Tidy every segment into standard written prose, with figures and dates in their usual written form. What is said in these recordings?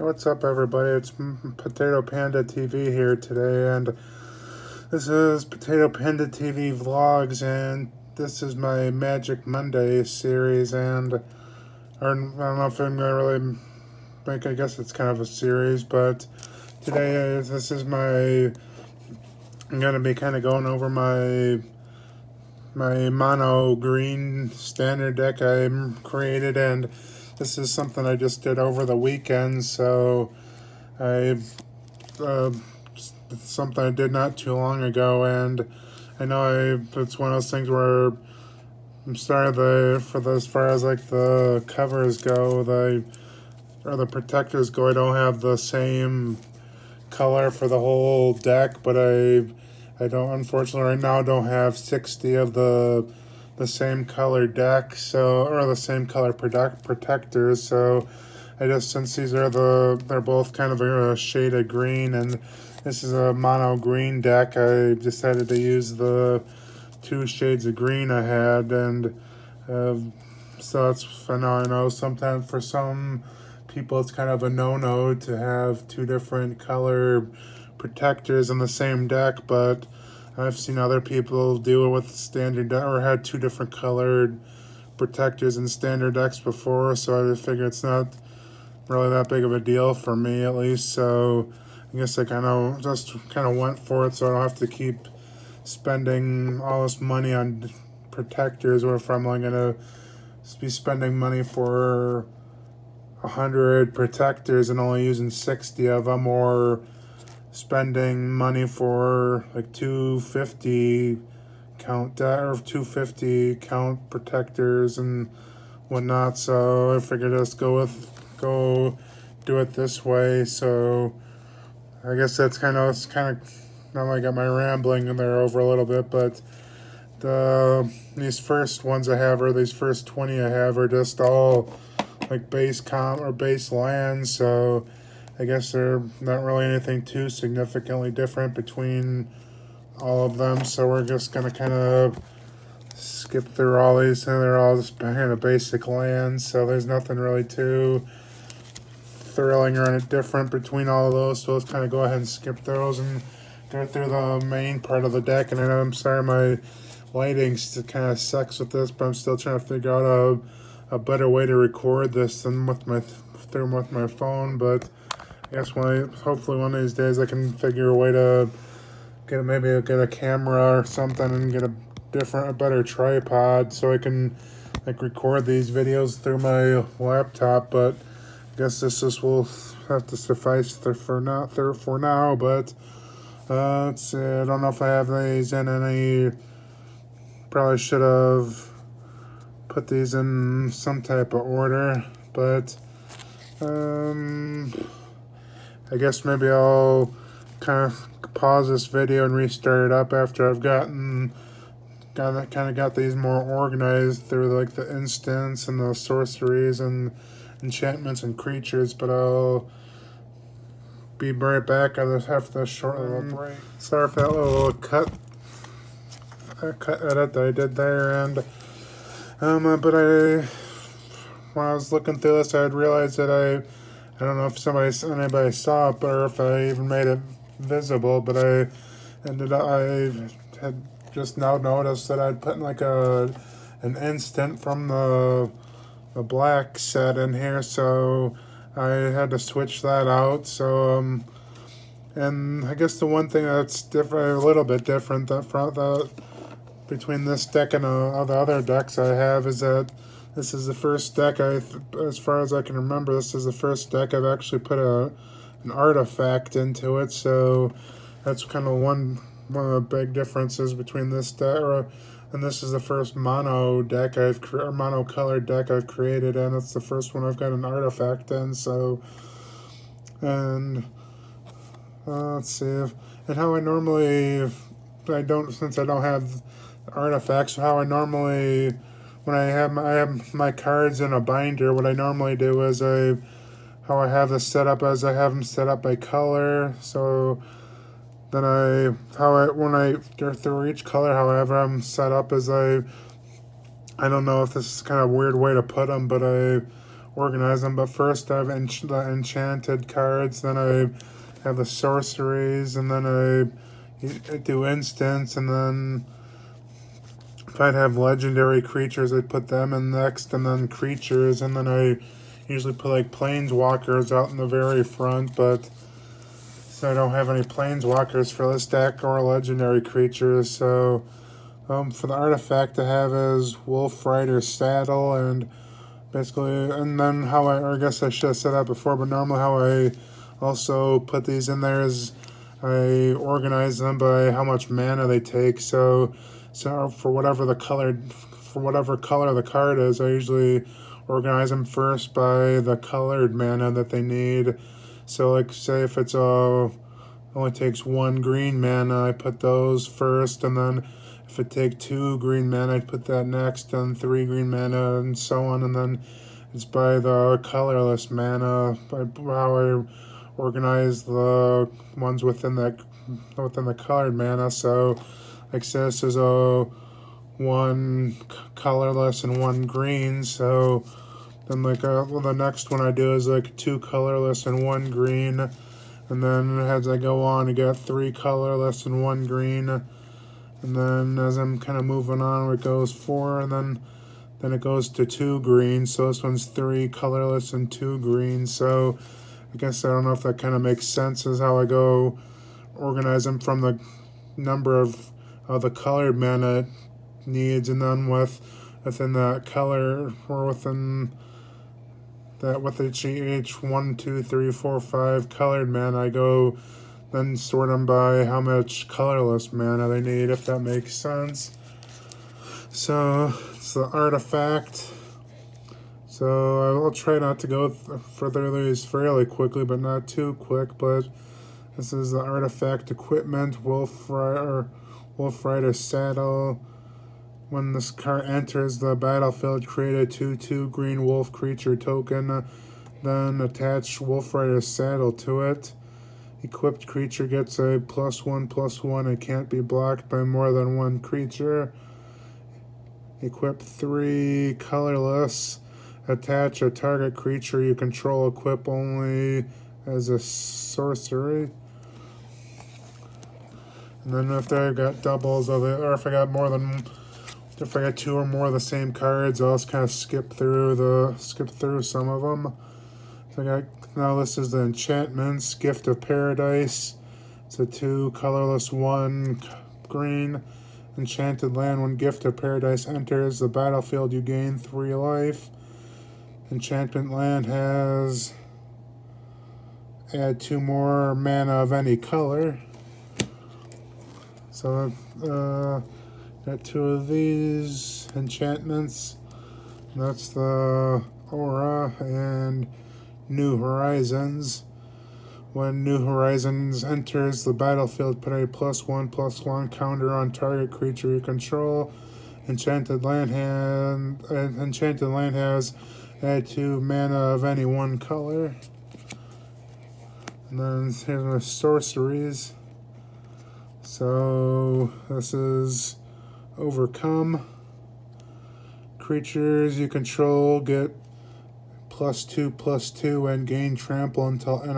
What's up, everybody? It's Potato Panda TV here today, and this is Potato Panda TV Vlogs, and this is my Magic Monday series, and I don't know if I'm gonna really make, I guess it's kind of a series, but today I'm gonna be kind of going over my mono green standard deck I created, and this is something I just did over the weekend, so it's something I did not too long ago, and I know it's one of those things where I'm sorry as far as like the covers go, or the protectors go, I don't have the same color for the whole deck, but I don't, unfortunately right now, don't have 60 of the same color deck, or the same color protectors, so since they're both kind of a shade of green, and this is a mono green deck, I decided to use the 2 shades of green I had, and so I know sometimes for some people it's kind of a no-no to have 2 different color protectors in the same deck, but I've seen other people do it with standard deck, or had 2 different colored protectors in standard decks before, so I figure it's not really that big of a deal for me, at least. So I guess I kind of went for it, so I don't have to keep spending all this money on protectors, or if I'm only gonna be spending money for 100 protectors and only using 60 of them, or spending money for like 250 count protectors and whatnot. So I figured just go do it this way. So I guess it's kind of now I got my rambling in there over a little bit, but these first ones I have, or these first 20 I have, are just all like base lands, so I guess they're not really anything too significantly different between all of them, so we're just going to kind of skip through all these, and they're all just kind of basic lands, so there's nothing really too thrilling or different between all of those, so let's kind of go ahead and skip those and go through the main part of the deck. And I know, I'm sorry my lighting kind of sucks with this, but I'm still trying to figure out a better way to record this than with my phone, but I guess hopefully one of these days I can figure a way to get a camera or something and get a better tripod so I can like record these videos through my laptop. But I guess this will have to suffice for now. But let's see. I don't know if I have these in any. Probably should have put these in some type of order, but I guess maybe I'll kind of pause this video and restart it up after I've got these more organized through like the instants and the sorceries and enchantments and creatures. But I'll be right back after this short little break. Sorry for that little cut edit that I did there, and but when I was looking through this, I had realized that I don't know if anybody saw it, or if I even made it visible, but I had just now noticed that I'd put in like an instant from the black set in here, so I had to switch that out. So and I guess the one thing that's different, a little bit different between this deck and all the other decks I have, is that this is the first deck as far as I can remember, this is the first deck I've actually put an artifact into it. So that's kind of one of the big differences between this deck, and this is the first mono colored deck I've created, and it's the first one I've got an artifact in. So, and let's see, and how I normally, since I don't have artifacts, how I normally, when I have my cards in a binder, what I normally do is how I have this set up, as I have them set up by color. So then when I go through each color, however I'm set up, is I don't know if this is kind of a weird way to put them, but organize them. But first I have the enchanted cards, then I have the sorceries, and then I do instants, and then if I'd have legendary creatures, I'd put them in next, and then creatures, and then I usually put like planeswalkers out in the very front, but so I don't have any planeswalkers for this deck or legendary creatures. So for the artifact I have is Wolf Rider's Saddle, and basically, and then how I guess I should have said that before, but normally how I also put these in there is I organize them by how much mana they take. So for whatever color the card is, I usually organize them first by the colored mana that they need. So like say if it's only takes 1 green mana, I put those first, and then if it takes 2 green mana, I'd put that next, and 3 green mana, and so on. And then it's by the colorless mana, by how I organize the ones within the colored mana. So like say this is 1 colorless and 1 green. So then like the next one I do is like 2 colorless and 1 green. And then as I go on, I got 3 colorless and 1 green. And then as I'm kind of moving on, it goes 4, and then it goes to 2 green. So this one's 3 colorless and 2 green. So I guess I don't know if that kind of makes sense as how I go organize them from the number of the colored mana it needs, and then within that color, or within that with each 1, 2, 3, 4, 5 colored mana, I go then sort them by how much colorless mana they need, if that makes sense. So it's the artifact. So I'll try not to go through these fairly quickly, but not too quick. But this is the artifact equipment, Wolf Rider's Saddle. When this card enters the battlefield, create a 2/2 green wolf creature token. Then attach Wolf Rider's Saddle to it. Equipped creature gets a +1/+1 and can't be blocked by more than 1 creature. Equip 3 colorless. Attach a target creature you control, equip only as a sorcery. And then if I got doubles of it, or if I got 2 or more of the same cards, I'll just kind of skip through some of them. So now this is the enchantments. Gift of Paradise. It's a 2 colorless 1 green. Enchanted land. When Gift of Paradise enters the battlefield, you gain 3 life. Enchantment land has add 2 more mana of any color. So got 2 of these enchantments. That's the Aura and New Horizons. When New Horizons enters the battlefield, put a +1/+1 counter on target creature you control. Enchanted land has add 2 mana of any 1 color. And then here's my sorceries. So this is Overcome. Creatures you control get +2/+2 and gain trample until end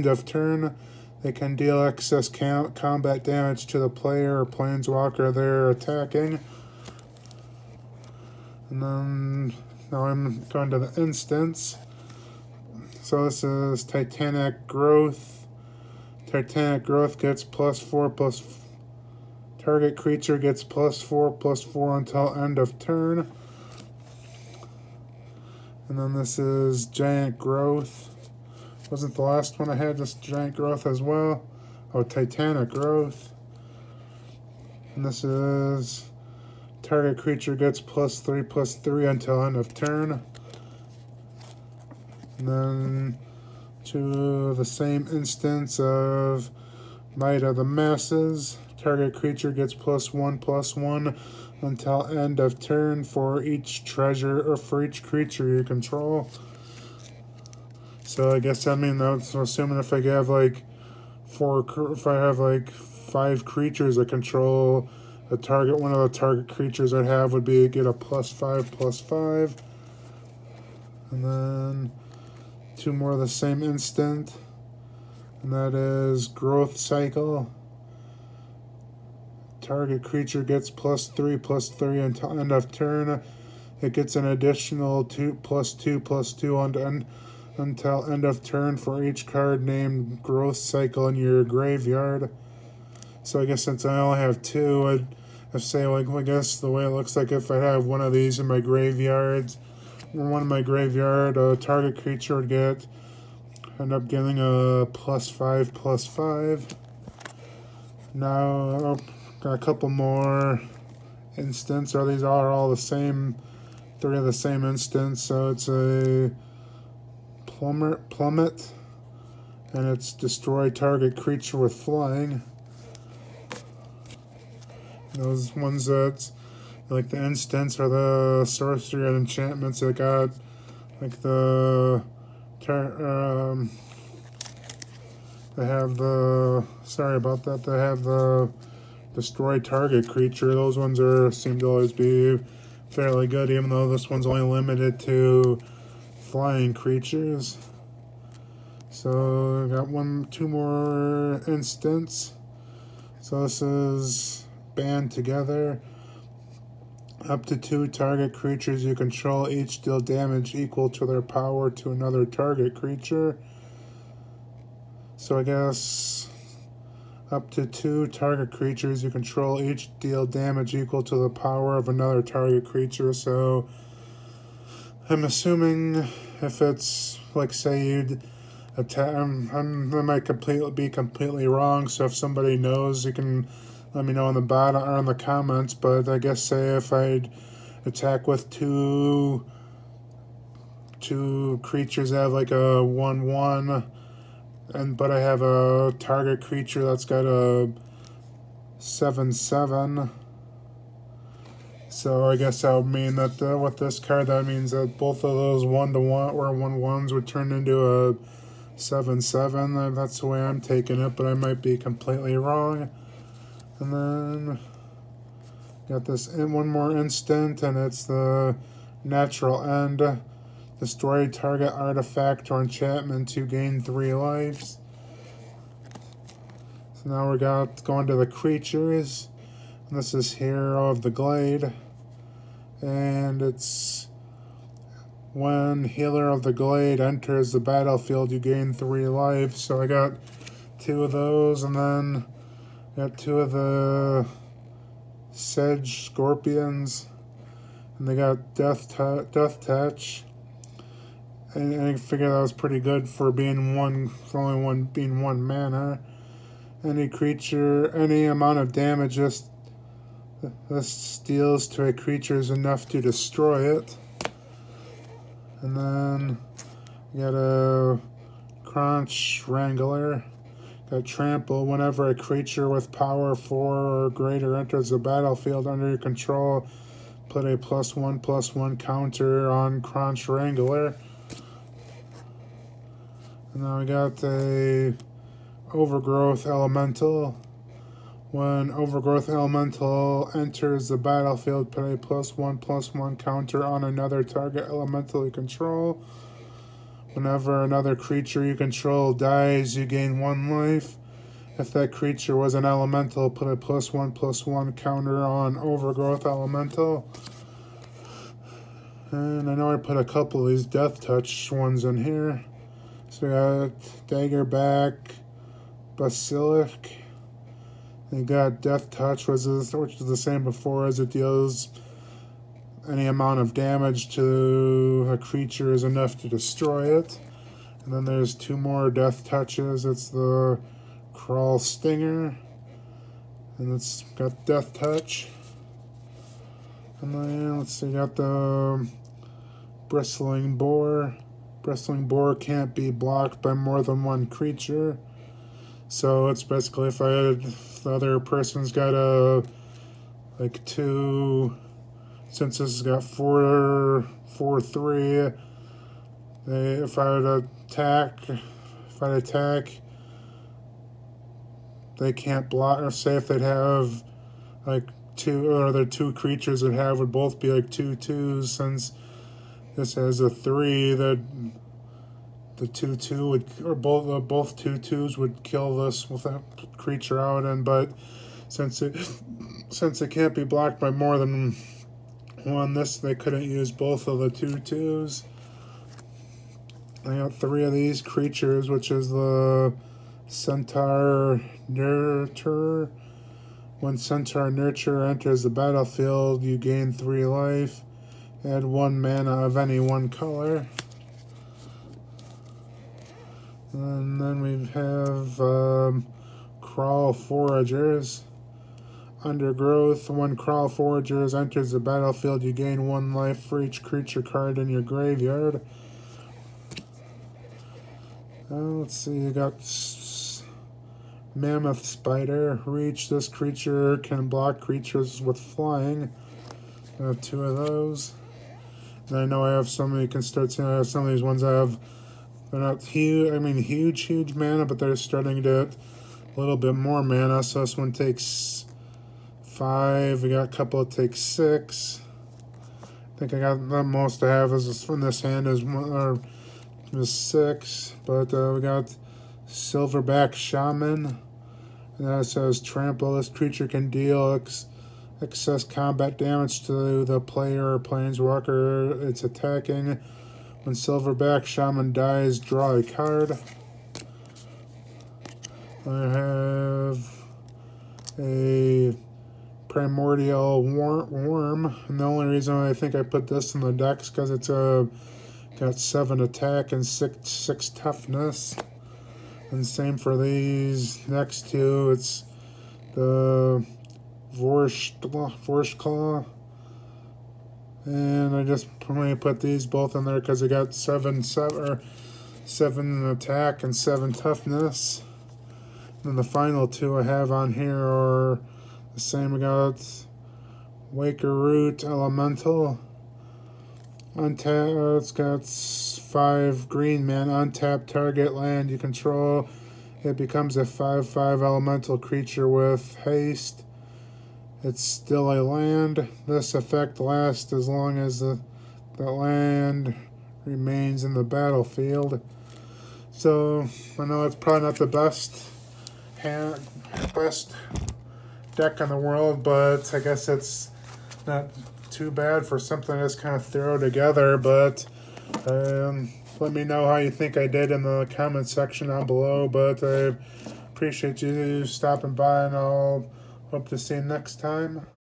of turn. They can deal excess combat damage to the player or planeswalker they're attacking. And then now I'm going to the instance. So this is Titanic Growth. Titanic Growth gets +4/+4. Target creature gets +4/+4 until end of turn. And then this is Giant Growth. Wasn't the last one I had just Giant Growth as well? Oh, Titanic Growth. And this is target creature gets +3/+3 until end of turn. And then to the same instance of Might of the Masses. Target creature gets +1/+1 until end of turn for each treasure or for each creature you control. So I guess that's assuming if I have like if I have like 5 creatures I control, one of the target creatures I'd have would be get a +5/+5. And then 2 more of the same instant, and that is growth cycle. Target creature gets +3/+3 until end of turn. It gets an additional 2/2/2 until end of turn for each card named growth cycle in your graveyard. So I guess since I only have 2, I'd say, like, I guess the way it looks like, if I have one of these in my graveyards, a target creature would end up getting a +5/+5. Now, got a couple more instants. These are all the same, 3 of the same instance. So it's a plummet, and it's destroy target creature with flying. Those ones that's like the instants are the sorcery and enchantments that got like they have the they have the destroy target creature. Those ones seem to always be fairly good, even though this one's only limited to flying creatures. So I got 2 more instants. So this is band together. Up to 2 target creatures you control each deal damage equal to their power to another target creature. So I guess up to 2 target creatures you control each deal damage equal to the power of another target creature. So I'm assuming if it's like, say you'd attack, I might be completely wrong. So if somebody knows, you can let me know in the bottom or in the comments. But I guess, say if I'd attack with two creatures that have like a 1/1, but I have a target creature that's got a 7/7. So I guess that would mean that with this card, that means that both of those 1/1 or 1/1s would turn into a 7/7. That's the way I'm taking it, but I might be completely wrong. And then got this in 1 more instant, and it's the natural end. Destroy target artifact or enchantment to gain 3 lives. So now we got going to the creatures. And this is Hero of the Glade. And it's when Healer of the Glade enters the battlefield, you gain 3 lives. So I got 2 of those, and then got 2 of the Sedge Scorpions, and they got Death Touch. And I figured that was pretty good for being being 1 mana. Any creature, any amount of damage this deals to a creature is enough to destroy it. And then we got a Crunch Wrangler. Got Trample. Whenever a creature with power 4 or greater enters the battlefield under your control, put a +1/+1 counter on Crunch Wrangler. And now we got a Overgrowth Elemental. When Overgrowth Elemental enters the battlefield, put a +1/+1 counter on another target elemental you control. Whenever another creature you control dies, you gain 1 life. If that creature was an elemental, put a +1/+1 counter on Overgrowth Elemental. And I know I put a couple of these Death Touch ones in here. So we got Daggerback Basilisk. You got Death Touch, which is the same before, as it deals any amount of damage to a creature is enough to destroy it. And then there's 2 more Death Touches. It's the Crawl Stinger, and it's got Death Touch. And then let's see, got the Bristling Boar. Bristling Boar can't be blocked by more than 1 creature. So it's basically if the other person's got a 2, since this has got 4/3, if I'd attack, they can't block. Or say if they'd have like 2, or their 2 creatures would both be like 2/2s, since This has a 3 that the 2/2 would, or both 2/2s would kill this with a creature out, and but since it can't be blocked by more than one, they couldn't use both of the 2/2s. I got 3 of these creatures, which is the Centaur Nurture. When Centaur Nurture enters the battlefield, you gain 3 life. Add 1 mana of any one color. And then we have Crawl Foragers. Undergrowth. When Crawl Foragers enters the battlefield, you gain 1 life for each creature card in your graveyard. Let's see, you got Mammoth Spider. Reach. This creature can block creatures with flying. I have 2 of those. And I know I have some, you can start seeing I have some of these ones I have. They're not huge, huge mana, but they're starting to get a little bit more mana. So this one takes 5. We got a couple that take 6. I think I got the most I have is from this hand is 6. But we got Silverback Shaman. And that says trample. This creature can deal excess combat damage to the player or planeswalker it's attacking. When Silverback Shaman dies, draw a card. I have a Primordial Worm. And the only reason I think I put this in the deck is because it's got 7 attack and 6 toughness. And same for these next 2. It's the Vorschklaw. And I just only put these both in there because they got 7 attack and 7 toughness. And the final 2 I have on here are the same. We got Waker Root Elemental. It's got 5 green mana. Untap target land you control. It becomes a 5/5 elemental creature with haste. It's still a land. This effect lasts as long as the land remains in the battlefield. So I know it's probably not the best deck in the world, but I guess it's not too bad for something that's kind of throw together. But let me know how you think I did in the comment section down below. But I appreciate you stopping by, and I'll hope to see you next time.